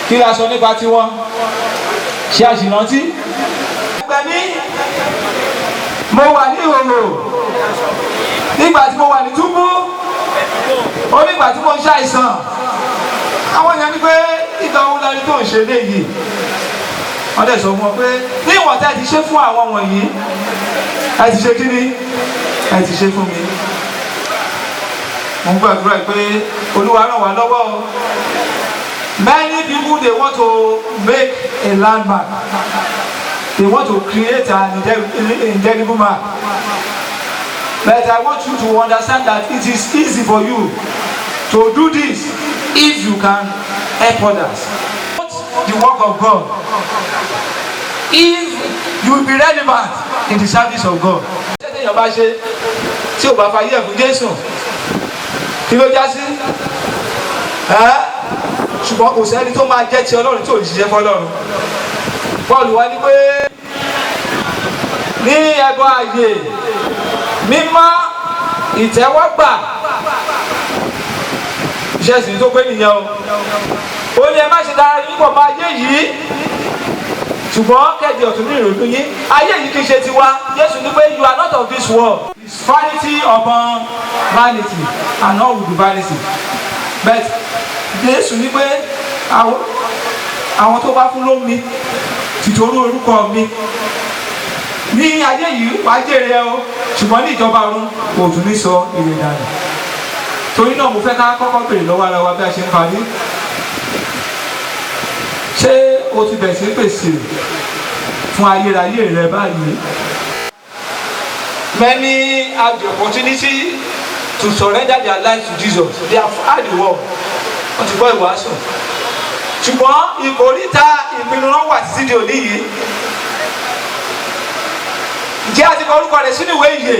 kí la sọ nípa tiwọn, ṣe àṣìrántí. Ẹgbẹ́ mi, mo wà ní ìhòòhò nígbà tí mo wà ní túbú. ó nígbà tí mo ń ṣàìsàn àwọn èèyàn ní pé ìgbà wo la rí tó ń ṣe léyìí wọ́n dẹ̀ sọ fún wọn pé ní ìwọ̀n tẹ́ ẹ ti ṣe fún àwọn wọ̀nyí ẹ ti ṣe kí ni ẹ ti ṣe fún mi. mo ń gbàdúrà pé Olúwa ràn wá lọ́wọ́ o. Many people they want to make a landmark. They want to create an indelible mark. But I want you to understand that it is easy for you to do this if you can help others. The work of God. If you will be relevant in the service of God. Ṣé bá ṣe tí o bá fa yẹ̀ fún Jésù kí ló já sí? Ṣùgbọ́n kò sẹ́ni tó máa jẹ́ ti Ọlọ́run tí ò ní ṣiṣẹ́ fọ́lọ́run. Bọ́ọ̀lù wa ni pé ní ẹbọ ààyè mímọ́ ìtẹ́wọ́gbà iṣẹ́ sì tó pé nìyẹn o. Ó ní ẹ má ṣe dára nípò ọmọ ayé yìí ṣùgbọ́n kẹ́ẹ̀dì ọ̀tún ní ìrònú yín ayé yìí kì í ṣe tiwa. Jésù ní pé you are not of this world. It's vanity upon vanity and all will be vanity. But Jésù ní pé àwọn tó bá fún lómi tìtorí orúkọ mi ní ayé yìí wàá jèrè ẹ o ṣùgbọ́n ní ìjọba ọ̀run kò tún ní sọ èrè dànù. Torí náà mo fẹ́ ká kọ́kọ́ béèrè lọ́wọ́ ara wa bí a ṣe ń parí. Ṣé o ti bẹ̀rẹ̀ sí pèsè fún ayérayé rẹ báyìí? Many have the opportunity to surrender their lives to Jesus. They have heard the word. Wọ́n ti gbọ́ ìwàásù. Ṣùgbọ́n ìkòríta ìpinnu náà wà títí di òní yìí. Ǹjẹ́ a ti kọ orúkọ rẹ̀ sínú ìwé ìyè?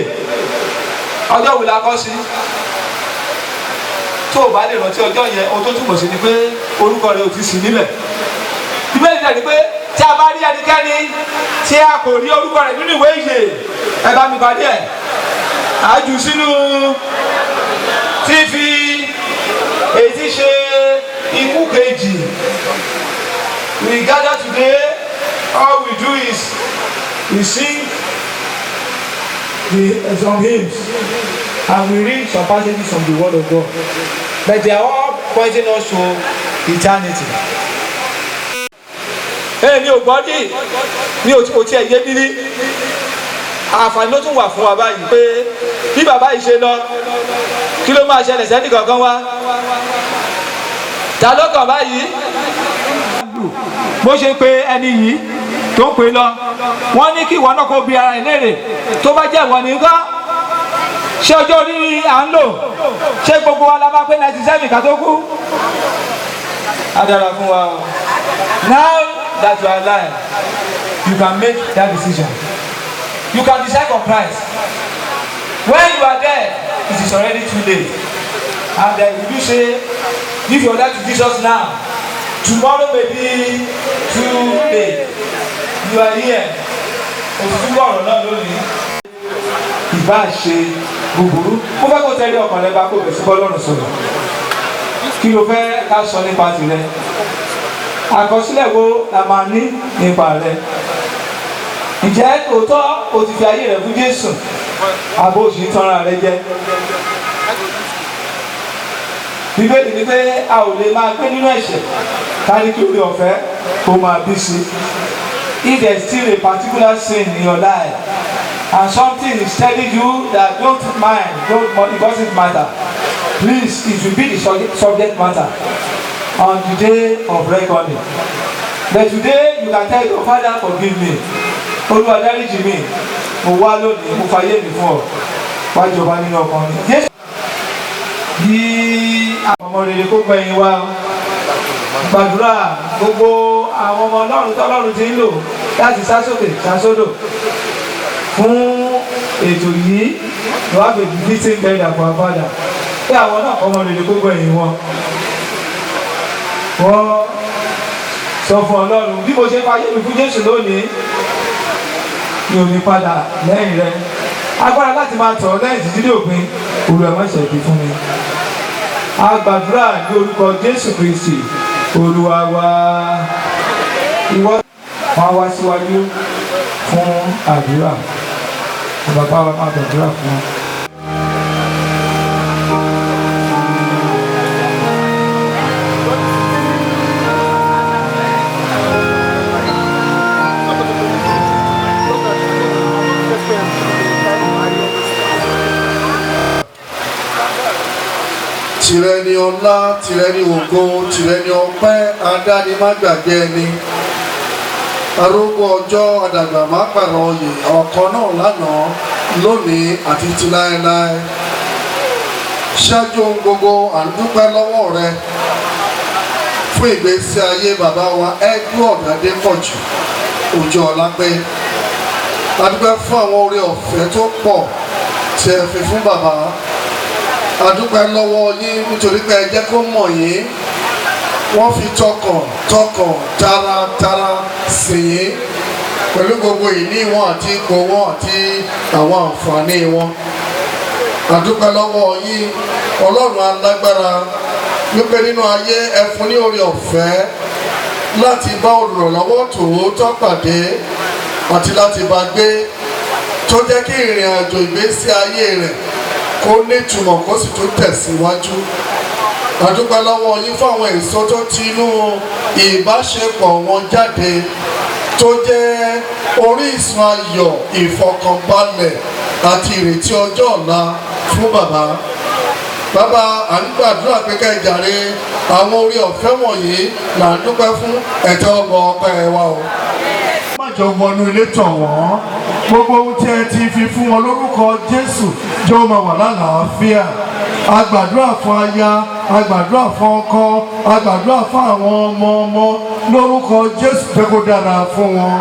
Ọjọ́ wo la kọ sí? Tó o bá lè rántí ọjọ́ yẹn, ohun tó túmọ̀ sí ni pé orúkọ rẹ̀ ò ti sí níbẹ̀. Bíbélì náà ni pé tí a bá rí ẹnikẹ́ni tí a kò rí orúkọ rẹ̀ nínú ìwé ìyè, ẹ bá mi pàdé ẹ̀. A jù sínú fífi èyí tí ṣe ikú kejì. We gather today, all we do is we sing some hymns and we read some passages from the word of God. But they are all pointing us to eternity. Mi ò gbọ́ ní mi ò tiẹ̀ yé nílí. Àǹfààní ló tún wà fún wa báyìí pé bí bàbá yìí ṣe lọ kí ló máa ṣẹlẹ̀ sẹ́ni kankan wá. Ta ló kàn báyìí? Bó ṣe pé ẹni yìí tó ń pè lọ wọ́n ní kí ìwọ náà kó bi ara ẹ̀ léèrè tó bá jẹ́ ìwọ nìkan ṣé ọjọ́ orí à ń lò ṣé gbogbo wa la máa pé 97 ká tó kú. Á dára fún wa o. Now that you are alive, you can make that decision. You can decide for Christ. When you are dead, it is already too late. And then you say, give your life to Jesus now. Tomorrow may be too late. You are here. Òtútù ọ̀rọ̀ náà lónìí. Ìbá ṣe búburú. Mo fẹ́ kó tẹ́lẹ̀ ọkàn rẹ bá kó bẹ̀ sí bọ́lọ́run sọ̀rọ̀. Kí ló fẹ́ ká sọ nípa tirẹ̀? Àkọsílẹ̀ wo la máa ní nípa rẹ̀? Ǹjẹ́ òótọ́ o ti fi ayé rẹ̀ fún Jésù? Àbò òsì tanra rẹ jẹ. Bíbélì ni pé a ò lè máa gbé nínú ẹ̀ṣẹ̀ ká ní kí orí ọ̀fẹ́ kó máa bí sí. If there is still a particular sin in your life and something is telling you that don't mind, it doesn't matter, please, it will be the subject matter on the day of reckoning. But today you can tell your Father, forgive me. Olúwa dáríjì mi, mo wá lónìí, mo fayé mi fún ọ, wá jọba nínú ọkàn mi. Jésù bí àwọn ọmọ rere kó gbẹ̀yìn wá gbàdúrà gbogbo àwọn ọmọ Ọlọ́run tọ́lọ́run ti ń lò láti sásòkè sásódò fún ètò yìí lọ́wọ́ àgbègbè bí tí ń bẹ̀rẹ̀ àpò àbádà pé àwọn náà ọmọ rere kó gbẹ̀yìn wọn. Wọ́n sọ fún Ọlọ́run bí mo ṣe fayé mi fún Jésù lónìí mi ò ní padà lẹ́yìn rẹ̀. Agbára láti máa tọ̀ ọ́ lẹ́yìn títí dé òpin Olúwa má ṣe bí fún mi. A gbàdúrà ní orúkọ Jésù Kristi Olúwa wa. Ìwọ máa wá síwájú fún àdúrà. Bàbá wa máa gbàdúrà fún wa.
tìrẹ ni ọlá, tìrẹ ni ògo, tìrẹ ni ọpẹ́, adáni má gbàgbé ẹni. Arúgbó ọjọ́ àdàgbà má pàrọ̀ oyè, ọ̀kan náà lánàá, lónìí àti ti láéláé. Ṣáájú ohun gbogbo, à ń dúpẹ́ lọ́wọ́ rẹ fún ìgbésí ayé bàbá wa Edward Adépọ̀jù Òjó Ọlápẹ́. A dúpẹ́ fún àwọn oore ọ̀fẹ́ tó pọ̀ tí ẹ fi fún bàbá. A dúpẹ́ lọ́wọ́ yín nítorí pé ẹ jẹ́ kó mọ̀ yín. Wọ́n fi tọkàn taratara sìn yín pẹ̀lú gbogbo ìní wọn àti ipò wọn àti àwọn àǹfààní wọn. A dúpẹ́ lọ́wọ́ yín Ọlọ́run alágbára wípé nínú ayé ẹ fún ní oore ọ̀fẹ́ láti bá olùrànlọ́wọ́ tòótọ́ pàdé àti láti bá gbé tó jẹ́ kí ìrìn àjò ìgbésí ayé rẹ̀ kó nítumọ̀ kó sì tún tẹ̀síwájú. A dúpẹ́ lọ́wọ́ yín fún àwọn èso tó ti inú ìbáṣepọ̀ wọn jáde tó jẹ́ orísun ayọ̀, ìfọkànbalẹ̀ àti ìrètí ọjọ́ ọ̀la fún bàbá. Bàbá, à ń gbàdúrà pé ká ìjàre àwọn orí ọ̀fẹ́ wọ̀nyí là ń dúpẹ́ fún ẹ̀tọ́ ọgbọ̀n ọpẹ́ wa o. Má jọ wọnú ilé tọ̀ wọ́n. Gbogbo ohun tí ẹ ti fi fún wọn lórúkọ Jésù jọ máa wà lálàáfíà. A gbàdúrà fún aya, a gbàdúrà fún ọkọ, a gbàdúrà fún àwọn ọmọ lórúkọ Jésù pé kó dára fún wọn.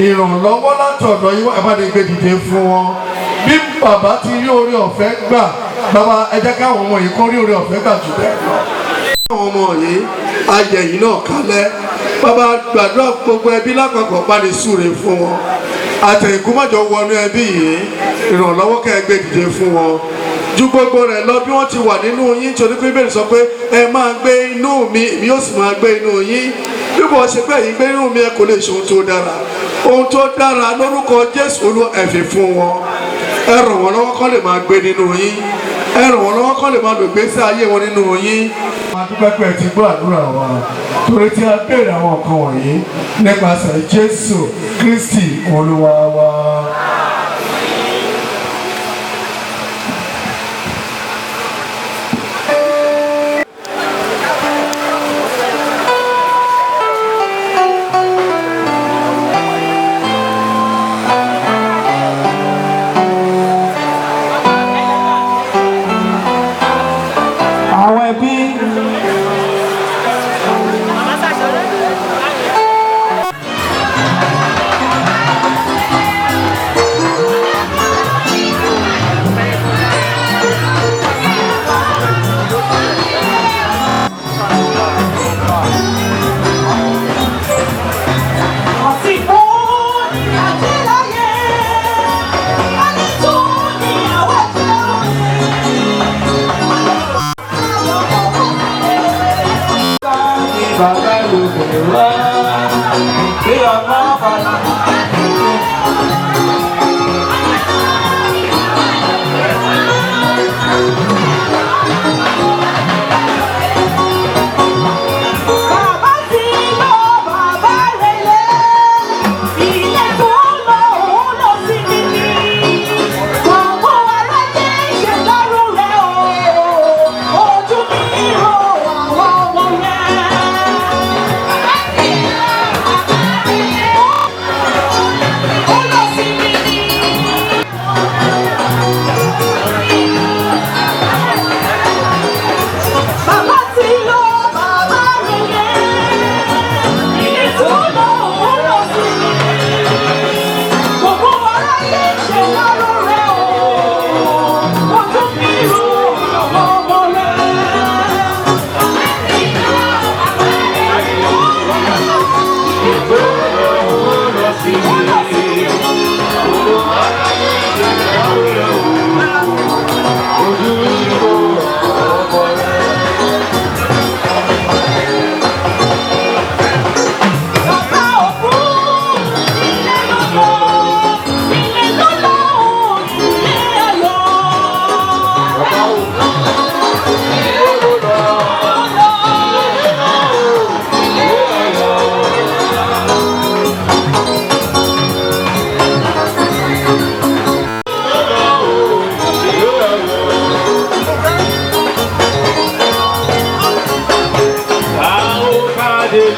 Ìrànlọ́wọ́ látọ̀dọ̀ yín ẹ bá lè gbé dìde fún wọn. Bí bàbá ti rí oore ọ̀fẹ́ gbà, bàbá ẹ jẹ́ káwọn ọmọ yìí kó rí oore ọ̀fẹ́ gbà jù bẹ́ẹ̀ lọ. Àwọn ọmọ yìí ayẹ yìí náà kálẹ̀. Bàbá gbàdúrà gbogbo ẹbí lápapọ̀ bá lè súre fún wọn. Àtẹ̀yìnkú mọ̀jọ wọnú ẹbí yìí, ìrànlọ́wọ́ kẹ́ ẹ gbé dìde fún wọn. Ju gbogbo rẹ̀ lọ bí wọ́n ti wà nínú yín torí pé Bíbélì sọ pé ẹ máa gbé inú mi, èmi yóò sì máa gbé inú yín. Bí wọ́n ṣe pé yín gbé inú mi ẹ kò lè ṣe ohun tó dára. Ohun tó dára lórúkọ Jésù Olúwa ẹ fi fún wọn. Ẹ ràn wọ́n lọ́wọ́ kán lè máa gbé nínú yín. Ẹ ràn wọ́n lọ́wọ́ kán lè máa lò gbésí ayé wọn nínú yín. A dúpẹ́ pé ẹ ti gbọ́ àdúrà wa torí tí a béèrè àwọn nǹkan wọ̀nyí nípasẹ̀ Jésù Kristi Olúwa wa.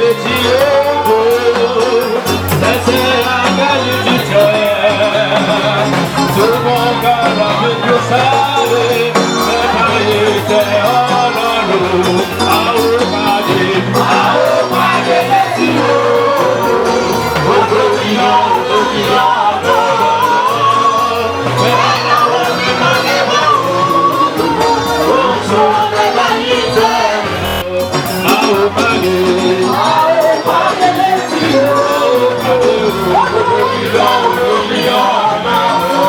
létí ògo ẹsẹ̀ áńgẹ́lì jíjẹ tó mọ kára gbogbo sáré mẹ́ta ìtẹ̀ ọlọ́run àwọn pàdé létí ògo ìyá òkìyà lọ́wọ́ bẹ́ẹ̀ làwọn mímọ́ ní bá òun tó mẹ́ta ìtẹ̀ àwọn pàdé létí ògo ìyá òkìyà lọ́wọ́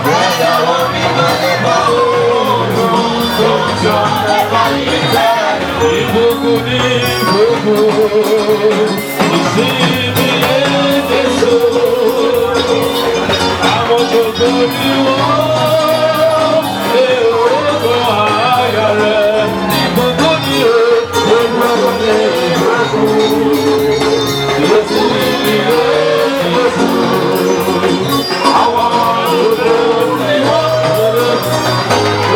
bẹ́ẹ̀ làwọn mímọ́ ní bá òun tó mẹ́ta ìtẹ̀ ìgbógun ní ìgbógun ìsinmi èdèso àwọn gbogbo ní wọ́n èrò ọkọ̀ àyà rẹ̀ ìgbógun ní ìgbógun ní ìgbógun ìsinmi èdèso àwọn gbogbo ní wọ́n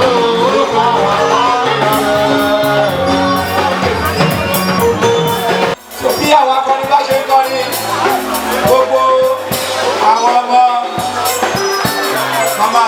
èrò ọkọ̀ àyà rẹ̀.
bí àwọn akọrin bá ṣe ń kọrin gbogbo àwọn ọmọ màmá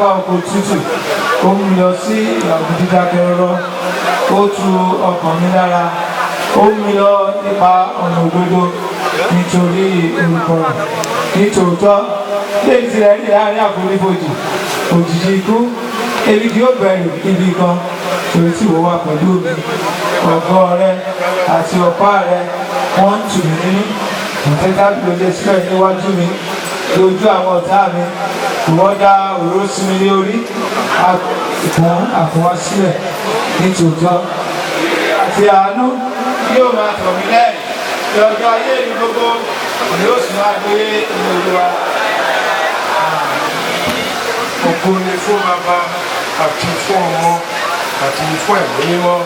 pápá oko tútù ó mú mi lọ sí ìyàwó dídákẹ́ rọ́rọ́ ó tu ọkàn mi lára ó mú mi lọ nípa ọ̀nà òdodo nítorí orúkọ rẹ̀ nítòótọ́ lẹ́yìn tí rẹ̀ ní láàrin àfonífojì òjijì ikú ebi kì yóò bẹ̀rù ibi kan torí tí ìwọ wà pẹ̀lú mi ọ̀gọ́ rẹ àti ọ̀pá rẹ wọ́n ń tù mí nínú ìfẹ́ tábìlì oúnjẹ sílẹ̀ níwájú mi lójú àwọn ọ̀tá mi ìwọ dá òróró sí mi ní orí ìkún àfọwá sílẹ̀ nítòótọ́ àti àánú yóò máa tọ̀ mí lẹ́yìn ní ọjọ́ ayé mi gbogbo ni ó sì máa gbé inú Olúwa.
Ògo ni fún bàbá àti fún ọmọ àti fún ẹ̀mí mímọ́.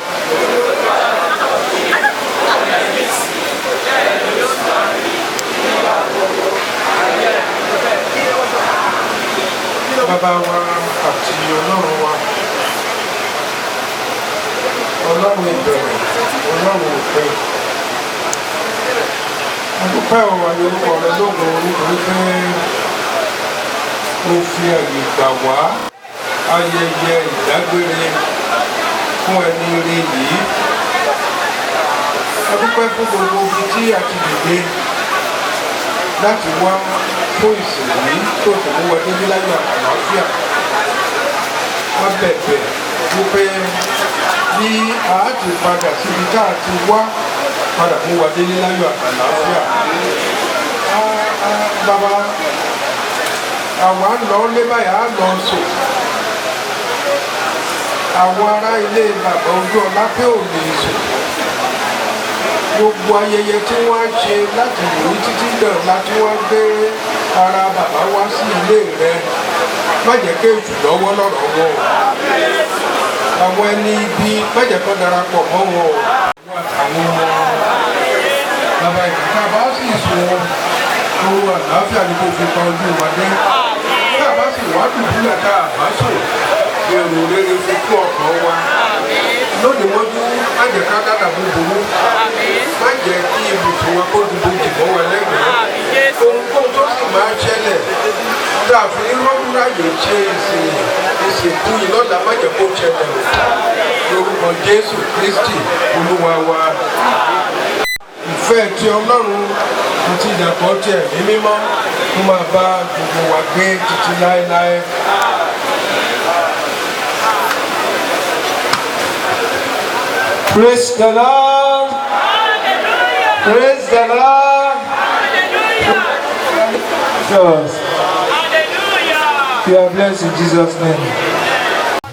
Bàbá wa àti Ọlọ́run wa, Ọlọ́run ìbẹ̀rẹ̀, Ọlọ́run òpin. Adúpẹ́ ọ̀wà yorùbá rẹ lóògùn nítorí pé ó fi àyè gbà wá ayẹyẹ ìdágbére fún ẹni rí yìí. Adúpẹ́ fún gbogbo ibi tí a ti dìde láti wá fún ìsìn yìí tó sì mú wa débi láyọ̀ àlàáfíà. Wọ́n bẹ̀bẹ̀ wípé bí a ti padà síbi tá a ti wá padà mú wa délé láyọ̀ àlàáfíà. Bàbá àwa ń lọ lé báyìí á lọ sùn. Àwọn ará ilé bàbá ojú ọlá pé ò lè sùn. Gbogbo ayẹyẹ tí wọ́n á ṣe láti ìwòrí títí dọ̀la tí wọ́n gbé ara bàbá wá sí ilé rẹ̀ má jẹ́ kí èjù lọ́wọ́ lọ́rọ̀ wọn o. Àwọn ẹni ibi má jẹ́ kó darapọ̀ mọ́ wọn o. Àwọn ọmọ bàbá ìgbà bá sì sùn ohun àlàáfíà ni kò fi pa ojú wa dé. Bí a bá sì wá dùbúlẹ̀ ká àbá sùn èrò rere fi kú ọkàn wa. Lónìí mọ́jú má jẹ́ ká dáadáa búburú. Má jẹ́ kí ibùsùn wa kó dúdú dìbò wa lẹ́gbẹ̀ẹ́. Ohunkóhun tó sì máa ṣẹlẹ̀ dàbí rọ́bùrà yìí ṣe ìsìnkú yìí lọ́la má jẹ́ kó ṣẹlẹ̀ o. Lórúkọ Jésù Kristi Olúwa wa. Ìfẹ́ ti Ọlọ́run àti ìdàpọ̀ ti ẹ̀mí mímọ́ kó máa bá gbogbo wa gbé títí láéláé.
Praise the Lord. Praise the Lord. Jesus. You are blessed in Jesus' name.